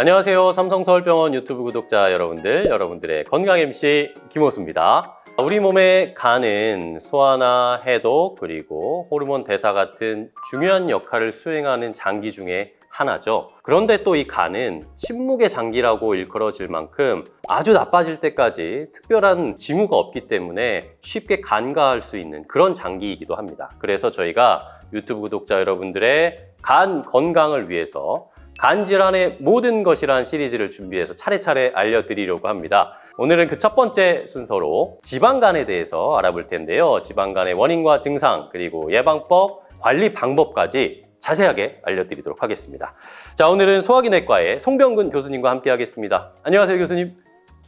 안녕하세요. 삼성서울병원 유튜브 구독자 여러분들의 건강 MC 김호수입니다. 우리 몸의 간은 소화나 해독 그리고 호르몬 대사 같은 중요한 역할을 수행하는 장기 중에 하나죠. 그런데 또 이 간은 침묵의 장기라고 일컬어질 만큼 아주 나빠질 때까지 특별한 징후가 없기 때문에 쉽게 간과할 수 있는 그런 장기이기도 합니다. 그래서 저희가 유튜브 구독자 여러분들의 간 건강을 위해서 간 질환의 모든 것이란 시리즈를 준비해서 차례차례 알려드리려고 합니다. 오늘은 그 첫 번째 순서로 지방간에 대해서 알아볼 텐데요. 지방간의 원인과 증상, 그리고 예방법, 관리 방법까지 자세하게 알려드리도록 하겠습니다. 자, 오늘은 소화기내과의 송병근 교수님과 함께 하겠습니다. 안녕하세요, 교수님.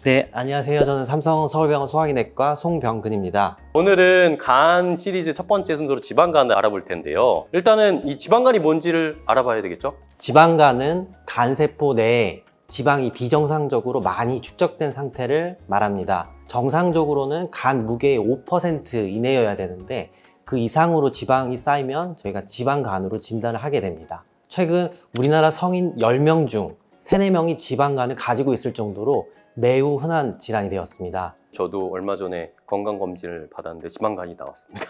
네, 안녕하세요. 저는 삼성서울병원 소화기내과 송병근입니다. 오늘은 간 시리즈 첫 번째 순서로 지방간을 알아볼 텐데요. 일단은 이 지방간이 뭔지를 알아봐야 되겠죠? 지방간은 간세포 내에 지방이 비정상적으로 많이 축적된 상태를 말합니다. 정상적으로는 간 무게의 5% 이내여야 되는데 그 이상으로 지방이 쌓이면 저희가 지방간으로 진단을 하게 됩니다. 최근 우리나라 성인 10명 중 3, 4명이 지방간을 가지고 있을 정도로 매우 흔한 질환이 되었습니다. 저도 얼마 전에 건강검진을 받았는데 지방간이 나왔습니다.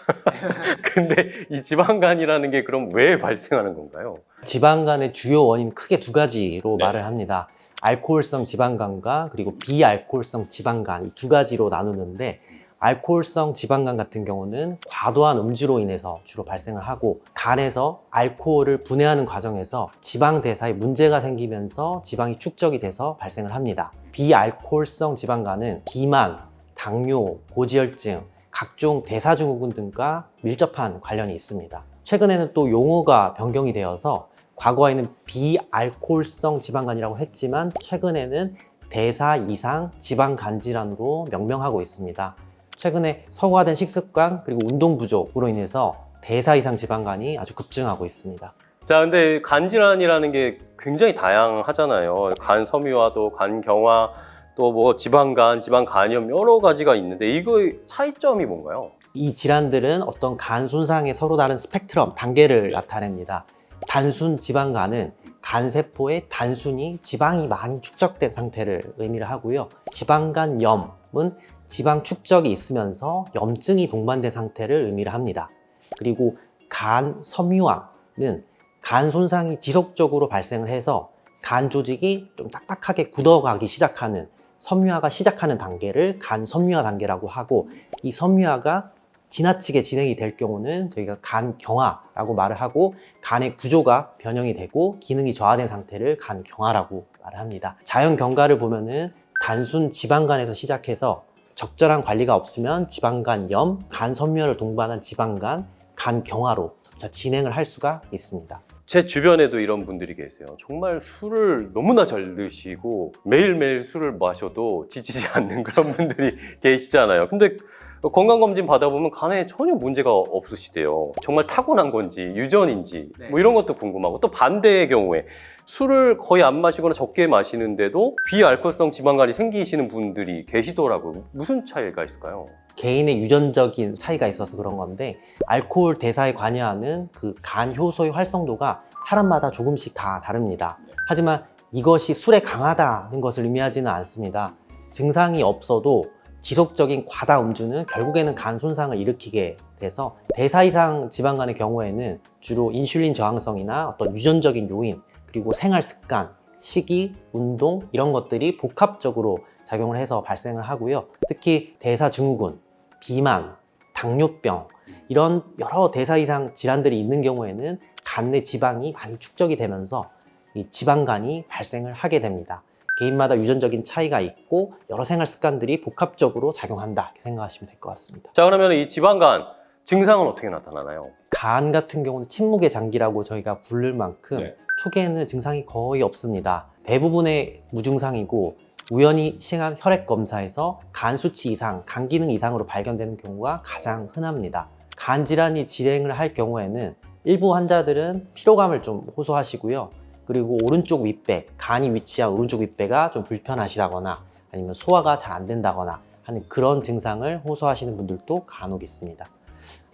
근데 이 지방간이라는 게 그럼 왜 발생하는 건가요? 지방간의 주요 원인 크게 두 가지로 말을 합니다. 알코올성 지방간과 그리고 비알코올성 지방간 이 두 가지로 나누는데 알코올성 지방간 같은 경우는 과도한 음주로 인해서 주로 발생을 하고 간에서 알코올을 분해하는 과정에서 지방 대사에 문제가 생기면서 지방이 축적이 돼서 발생을 합니다. 비알코올성 지방간은 비만, 당뇨, 고지혈증, 각종 대사증후군 등과 밀접한 관련이 있습니다. 최근에는 또 용어가 변경이 되어서 과거에는 비알코올성 지방간이라고 했지만 최근에는 대사 이상 지방간 질환으로 명명하고 있습니다. 최근에 서구화된 식습관 그리고 운동 부족으로 인해서 대사 이상 지방간이 아주 급증하고 있습니다. 자, 근데 간 질환이라는 게 굉장히 다양하잖아요. 간 섬유화도, 간 경화, 또 뭐 지방간, 지방간염 여러 가지가 있는데 이거의 차이점이 뭔가요? 이 질환들은 어떤 간 손상의 서로 다른 스펙트럼, 단계를 나타냅니다. 단순 지방간은 간세포에 단순히 지방이 많이 축적된 상태를 의미를 하고요. 지방간염은 지방 축적이 있으면서 염증이 동반된 상태를 의미를 합니다. 그리고 간 섬유화는 간 손상이 지속적으로 발생을 해서 간 조직이 좀 딱딱하게 굳어가기 시작하는 섬유화가 시작하는 단계를 간 섬유화 단계라고 하고 이 섬유화가 지나치게 진행이 될 경우는 저희가 간 경화라고 말을 하고 간의 구조가 변형이 되고 기능이 저하된 상태를 간 경화라고 말을 합니다. 자연 경과를 보면은 단순 지방간에서 시작해서 적절한 관리가 없으면 지방간염, 간 섬유화를 동반한 지방간, 간 경화로 진행을 할 수가 있습니다. 제 주변에도 이런 분들이 계세요. 정말 술을 너무나 잘 드시고 매일매일 술을 마셔도 지치지 않는 그런 분들이 계시잖아요. 근데 건강검진 받아보면 간에 전혀 문제가 없으시대요. 정말 타고난 건지 유전인지 뭐 이런 것도 궁금하고 또 반대의 경우에 술을 거의 안 마시거나 적게 마시는데도 비알코올성 지방간이 생기시는 분들이 계시더라고요. 무슨 차이가 있을까요? 개인의 유전적인 차이가 있어서 그런 건데 알코올 대사에 관여하는 그 간 효소의 활성도가 사람마다 조금씩 다 다릅니다. 하지만 이것이 술에 강하다는 것을 의미하지는 않습니다. 증상이 없어도 지속적인 과다 음주는 결국에는 간 손상을 일으키게 돼서 대사 이상 지방간의 경우에는 주로 인슐린 저항성이나 어떤 유전적인 요인 그리고 생활 습관, 식이, 운동 이런 것들이 복합적으로 작용을 해서 발생을 하고요. 특히 대사증후군, 비만, 당뇨병 이런 여러 대사 이상 질환들이 있는 경우에는 간 내 지방이 많이 축적이 되면서 이 지방간이 발생을 하게 됩니다. 개인마다 유전적인 차이가 있고 여러 생활 습관들이 복합적으로 작용한다 이렇게 생각하시면 될 것 같습니다. 자, 그러면 이 지방간 증상은 어떻게 나타나나요? 간 같은 경우는 침묵의 장기라고 저희가 부를 만큼 초기에는 증상이 거의 없습니다. 대부분의 무증상이고 우연히 시행한 혈액 검사에서 간 수치 이상, 간 기능 이상으로 발견되는 경우가 가장 흔합니다. 간 질환이 진행을 할 경우에는 일부 환자들은 피로감을 좀 호소하시고요. 그리고 오른쪽 윗배, 간이 위치한 오른쪽 윗배가 좀 불편하시다거나 아니면 소화가 잘 안 된다거나 하는 그런 증상을 호소하시는 분들도 간혹 있습니다.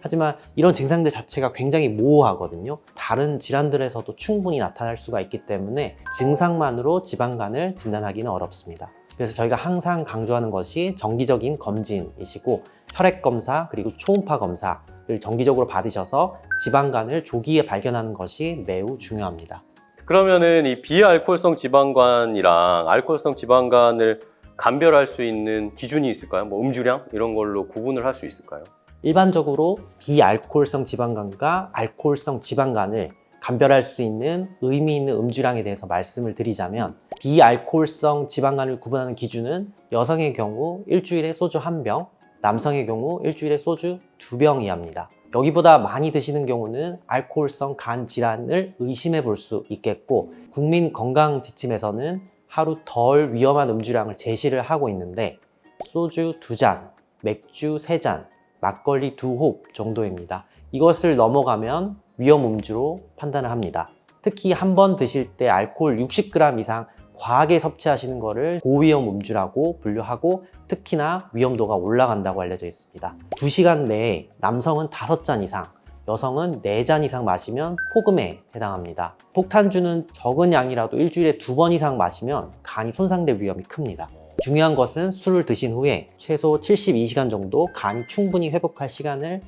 하지만 이런 증상들 자체가 굉장히 모호하거든요. 다른 질환들에서도 충분히 나타날 수가 있기 때문에 증상만으로 지방간을 진단하기는 어렵습니다. 그래서 저희가 항상 강조하는 것이 정기적인 검진이시고 혈액 검사 그리고 초음파 검사를 정기적으로 받으셔서 지방간을 조기에 발견하는 것이 매우 중요합니다. 그러면은 이 비알코올성 지방간이랑 알코올성 지방간을 감별할 수 있는 기준이 있을까요? 뭐 음주량 이런 걸로 구분을 할 수 있을까요? 일반적으로 비알코올성 지방간과 알코올성 지방간을 감별할 수 있는 의미 있는 음주량에 대해서 말씀을 드리자면 비알코올성 지방간을 구분하는 기준은 여성의 경우 일주일에 소주 1병, 남성의 경우 일주일에 소주 2병 이하입니다. 여기보다 많이 드시는 경우는 알코올성 간 질환을 의심해 볼 수 있겠고 국민건강지침에서는 하루 덜 위험한 음주량을 제시를 하고 있는데 소주 2잔, 맥주 3잔, 막걸리 2홉 정도입니다. 이것을 넘어가면 위험 음주로 판단을 합니다. 특히 한 번 드실 때 알코올 60g 이상 과하게 섭취하시는 것을 고위험 음주라고 분류하고 특히나 위험도가 올라간다고 알려져 있습니다. 2시간 내에 남성은 5잔 이상, 여성은 4잔 이상 마시면 폭음에 해당합니다. 폭탄주는 적은 양이라도 일주일에 2번 이상 마시면 간이 손상될 위험이 큽니다. 중요한 것은 술을 드신 후에 최소 72시간 정도 간이 충분히 회복할 시간을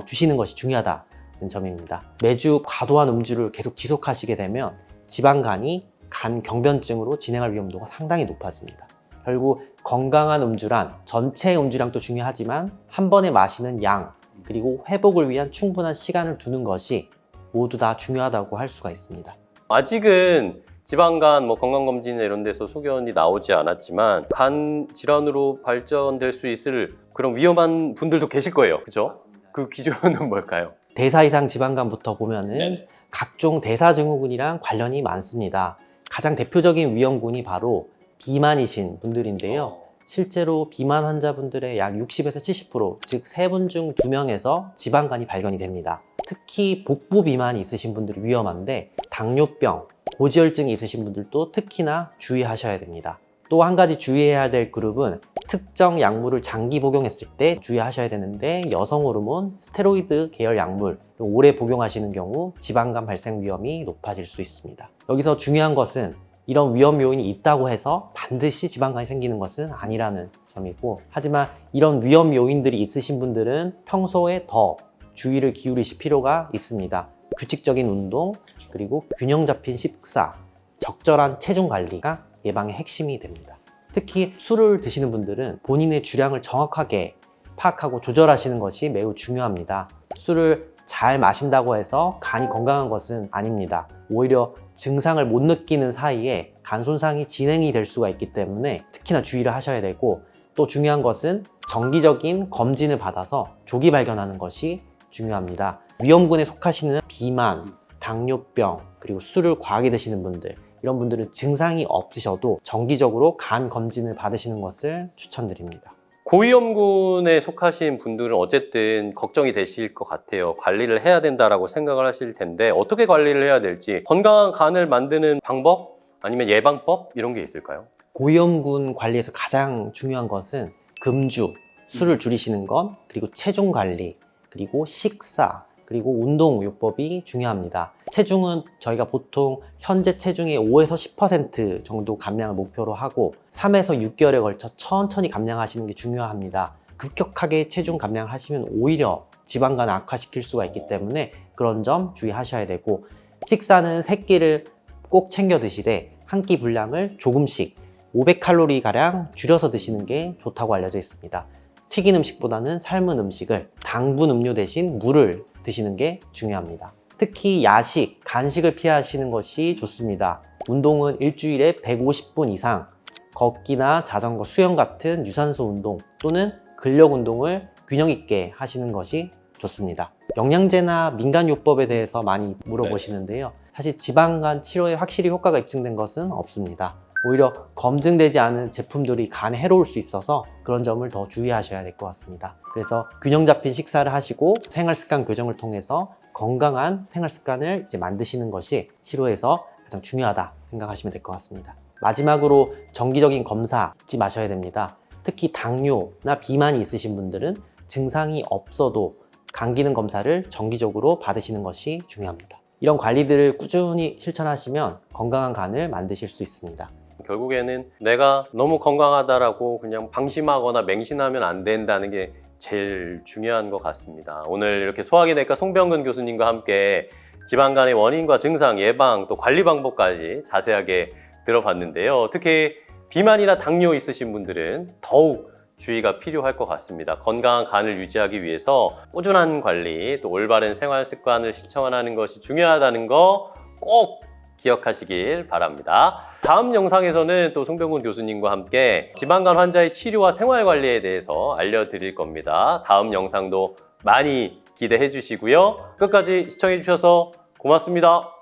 주시는 것이 중요하다는 점입니다. 매주 과도한 음주를 계속 지속하시게 되면 지방간이 간 경변증으로 진행할 위험도가 상당히 높아집니다. 결국 건강한 음주란 전체 음주량도 중요하지만 한 번에 마시는 양 그리고 회복을 위한 충분한 시간을 두는 것이 모두 다 중요하다고 할 수가 있습니다. 아직은 지방간 뭐 건강검진 이런 데서 소견이 나오지 않았지만 간 질환으로 발전될 수 있을 그런 위험한 분들도 계실 거예요. 그죠? 그 기준은 뭘까요? 대사 이상 지방간부터 보면은 네네. 각종 대사증후군이랑 관련이 많습니다. 가장 대표적인 위험군이 바로 비만이신 분들인데요. 실제로 비만 환자분들의 약 60에서 70%, 즉 3분 중 2명에서 지방간이 발견이 됩니다. 특히 복부 비만이 있으신 분들이 위험한데 당뇨병, 고지혈증이 있으신 분들도 특히나 주의하셔야 됩니다. 또 한 가지 주의해야 될 그룹은 특정 약물을 장기 복용했을 때 주의하셔야 되는데 여성 호르몬, 스테로이드 계열 약물 오래 복용하시는 경우 지방간 발생 위험이 높아질 수 있습니다. 여기서 중요한 것은 이런 위험 요인이 있다고 해서 반드시 지방간이 생기는 것은 아니라는 점이고 하지만 이런 위험 요인들이 있으신 분들은 평소에 더 주의를 기울이실 필요가 있습니다. 규칙적인 운동, 그리고 균형 잡힌 식사, 적절한 체중 관리가 예방의 핵심이 됩니다. 특히 술을 드시는 분들은 본인의 주량을 정확하게 파악하고 조절하시는 것이 매우 중요합니다. 술을 잘 마신다고 해서 간이 건강한 것은 아닙니다. 오히려 증상을 못 느끼는 사이에 간 손상이 진행이 될 수가 있기 때문에 특히나 주의를 하셔야 되고 또 중요한 것은 정기적인 검진을 받아서 조기 발견하는 것이 중요합니다. 위험군에 속하시는 비만, 당뇨병, 그리고 술을 과하게 드시는 분들 이런 분들은 증상이 없으셔도 정기적으로 간 검진을 받으시는 것을 추천드립니다. 고위험군에 속하신 분들은 어쨌든 걱정이 되실 것 같아요. 관리를 해야 된다라고 생각을 하실 텐데 어떻게 관리를 해야 될지 건강한 간을 만드는 방법 아니면 예방법 이런 게 있을까요? 고위험군 관리에서 가장 중요한 것은 금주, 술을 줄이시는 것, 그리고 체중 관리, 그리고 식사, 그리고 운동요법이 중요합니다. 체중은 저희가 보통 현재 체중의 5에서 10% 정도 감량을 목표로 하고 3에서 6개월에 걸쳐 천천히 감량하시는 게 중요합니다. 급격하게 체중 감량을 하시면 오히려 지방간을 악화시킬 수가 있기 때문에 그런 점 주의하셔야 되고 식사는 3끼를 꼭 챙겨 드시되 한 끼 분량을 조금씩 500칼로리가량 줄여서 드시는 게 좋다고 알려져 있습니다. 튀긴 음식보다는 삶은 음식을 당분 음료 대신 물을 드시는 게 중요합니다. 특히 야식, 간식을 피하시는 것이 좋습니다. 운동은 일주일에 150분 이상 걷기나 자전거, 수영 같은 유산소 운동 또는 근력 운동을 균형 있게 하시는 것이 좋습니다. 영양제나 민간요법에 대해서 많이 물어보시는데요. 사실 지방간 치료에 확실히 효과가 입증된 것은 없습니다. 오히려 검증되지 않은 제품들이 간에 해로울 수 있어서 그런 점을 더 주의하셔야 될 것 같습니다. 그래서 균형 잡힌 식사를 하시고 생활습관 교정을 통해서 건강한 생활습관을 이제 만드시는 것이 치료에서 가장 중요하다 생각하시면 될 것 같습니다. 마지막으로 정기적인 검사 잊지 마셔야 됩니다. 특히 당뇨나 비만이 있으신 분들은 증상이 없어도 간 기능 검사를 정기적으로 받으시는 것이 중요합니다. 이런 관리들을 꾸준히 실천하시면 건강한 간을 만드실 수 있습니다. 결국에는 내가 너무 건강하다라고 그냥 방심하거나 맹신하면 안 된다는 게 제일 중요한 것 같습니다. 오늘 이렇게 소화기내과 송병근 교수님과 함께 지방간의 원인과 증상, 예방, 또 관리 방법까지 자세하게 들어봤는데요. 특히 비만이나 당뇨 있으신 분들은 더욱 주의가 필요할 것 같습니다. 건강한 간을 유지하기 위해서 꾸준한 관리, 또 올바른 생활 습관을 실천하는 것이 중요하다는 거 꼭 기억하시길 바랍니다. 다음 영상에서는 또 송병근 교수님과 함께 지방간 환자의 치료와 생활 관리에 대해서 알려드릴 겁니다. 다음 영상도 많이 기대해 주시고요. 끝까지 시청해 주셔서 고맙습니다.